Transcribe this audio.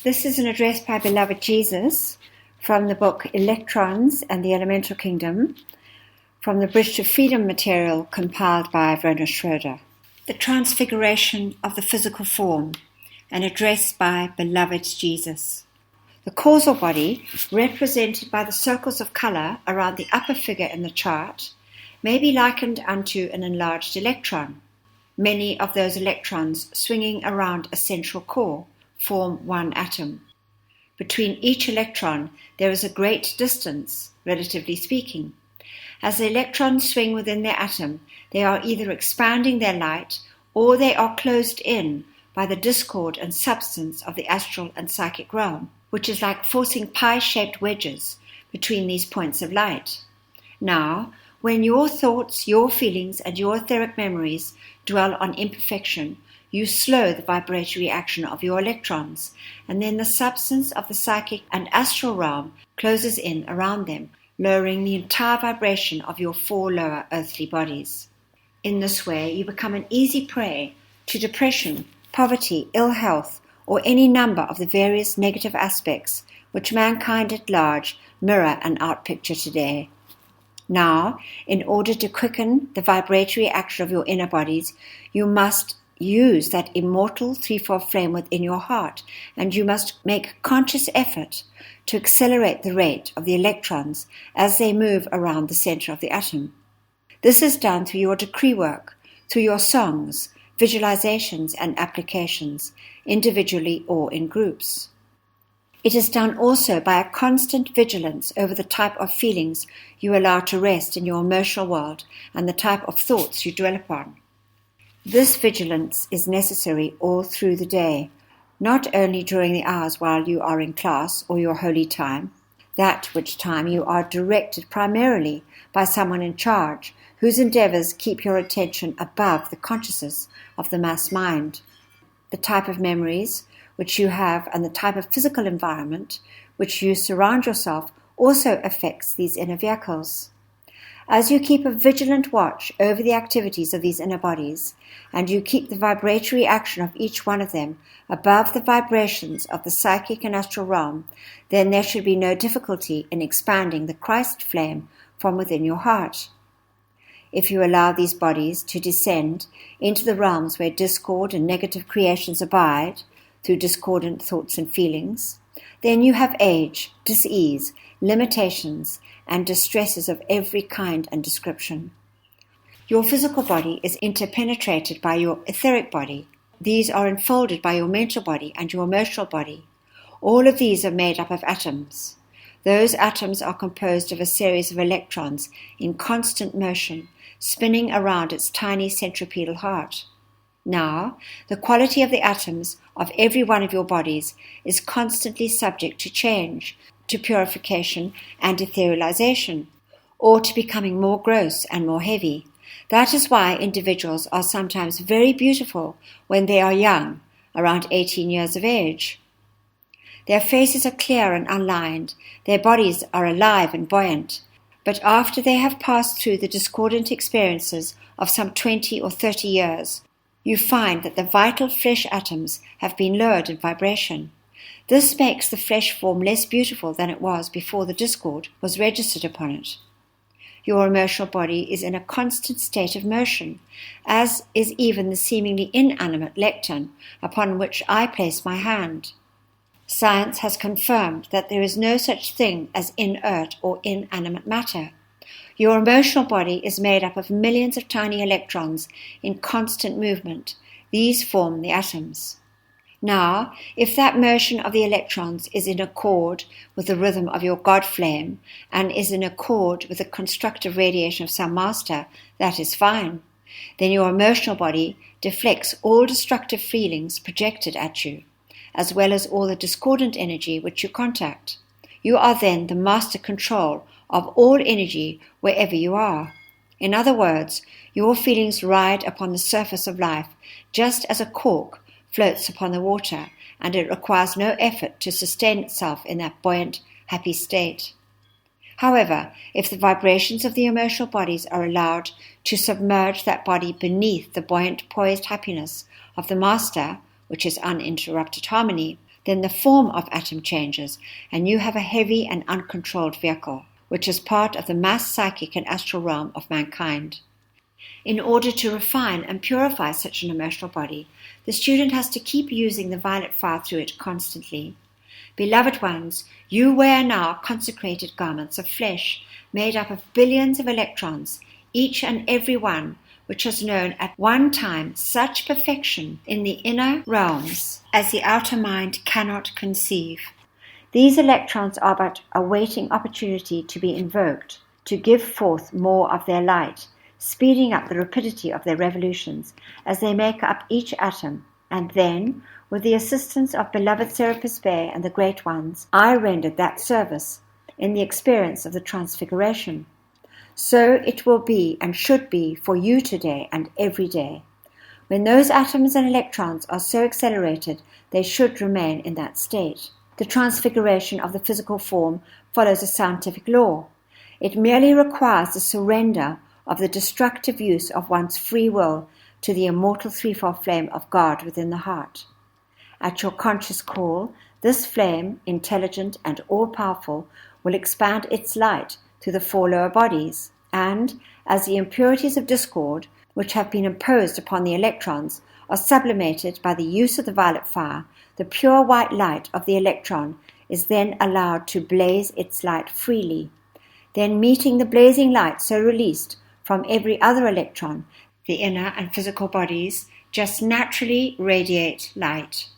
This is an address by beloved Jesus from the book Electrons and the Elemental Kingdom, from the Bridge to Freedom material compiled by Werner Schroeder. The Transfiguration of the Physical Form, an address by beloved Jesus. The causal body, represented by the circles of color around the upper figure in the chart, may be likened unto an enlarged electron. Many of those electrons swinging around a central core form one atom. Between each electron there is a great distance, relatively speaking. As the electrons swing within their atom, they are either expanding their light or they are closed in by the discord and substance of the astral and psychic realm, which is like forcing pie-shaped wedges between these points of light. Now, when your thoughts, your feelings, and your etheric memories dwell on imperfection, you slow the vibratory action of your electrons, and then the substance of the psychic and astral realm closes in around them, lowering the entire vibration of your four lower earthly bodies. In this way, you become an easy prey to depression, poverty, ill health, or any number of the various negative aspects which mankind at large mirror and outpicture today. Now, in order to quicken the vibratory action of your inner bodies, you must use that immortal threefold flame within your heart, and you must make conscious effort to accelerate the rate of the electrons as they move around the center of the atom. This is done through your decree work, through your songs, visualizations, and applications, individually or in groups. It is done also by a constant vigilance over the type of feelings you allow to rest in your emotional world and the type of thoughts you dwell upon. This vigilance is necessary all through the day, not only during the hours while you are in class or your holy time, that which time you are directed primarily by someone in charge, whose endeavors keep your attention above the consciousness of the mass mind. The type of memories which you have and the type of physical environment which you surround yourself also affects these inner vehicles. As you keep a vigilant watch over the activities of these inner bodies, and you keep the vibratory action of each one of them above the vibrations of the psychic and astral realm, then there should be no difficulty in expanding the Christ flame from within your heart. If you allow these bodies to descend into the realms where discord and negative creations abide, through discordant thoughts and feelings, then you have age, dis-ease, limitations, and distresses of every kind and description. Your physical body is interpenetrated by your etheric body. These are enfolded by your mental body and your emotional body. All of these are made up of atoms. Those atoms are composed of a series of electrons in constant motion, spinning around its tiny centripetal heart. Now, the quality of the atoms of every one of your bodies is constantly subject to change, to purification and etherealization, or to becoming more gross and more heavy. That is why individuals are sometimes very beautiful when they are young, around 18 years of age. Their faces are clear and unlined, their bodies are alive and buoyant, but after they have passed through the discordant experiences of some 20 or 30 years, you find that the vital flesh atoms have been lowered in vibration. This makes the flesh form less beautiful than it was before the discord was registered upon it. Your emotional body is in a constant state of motion, as is even the seemingly inanimate lectern upon which I place my hand. Science has confirmed that there is no such thing as inert or inanimate matter. Your emotional body is made up of millions of tiny electrons in constant movement. These form the atoms. Now, if that motion of the electrons is in accord with the rhythm of your God flame and is in accord with the constructive radiation of some master, that is fine. Then your emotional body deflects all destructive feelings projected at you, as well as all the discordant energy which you contact. You are then the master control of all energy wherever you are. In other words, your feelings ride upon the surface of life just as a cork floats upon the water, and it requires no effort to sustain itself in that buoyant, happy state. However, if the vibrations of the emotional bodies are allowed to submerge that body beneath the buoyant, poised happiness of the Master, which is uninterrupted harmony, then the form of atom changes, and you have a heavy and uncontrolled vehicle, which is part of the mass psychic and astral realm of mankind. In order to refine and purify such an emotional body, the student has to keep using the violet fire through it constantly. Beloved ones, you wear now consecrated garments of flesh, made up of billions of electrons, each and every one, which has known at one time such perfection in the inner realms as the outer mind cannot conceive. These electrons are but awaiting opportunity to be invoked, to give forth more of their light, speeding up the rapidity of their revolutions as they make up each atom, and then, with the assistance of beloved Serapis Bey and the Great Ones, I rendered that service in the experience of the Transfiguration. So it will be and should be for you today and every day. When those atoms and electrons are so accelerated, they should remain in that state. The transfiguration of the physical form follows a scientific law. It merely requires the surrender of the destructive use of one's free will to the immortal threefold flame of God within the heart. At your conscious call, this flame, intelligent and all-powerful, will expand its light to the four lower bodies, and, as the impurities of discord, which have been imposed upon the electrons, are sublimated by the use of the violet fire, the pure white light of the electron is then allowed to blaze its light freely. Then, meeting the blazing light so released from every other electron, the inner and physical bodies just naturally radiate light.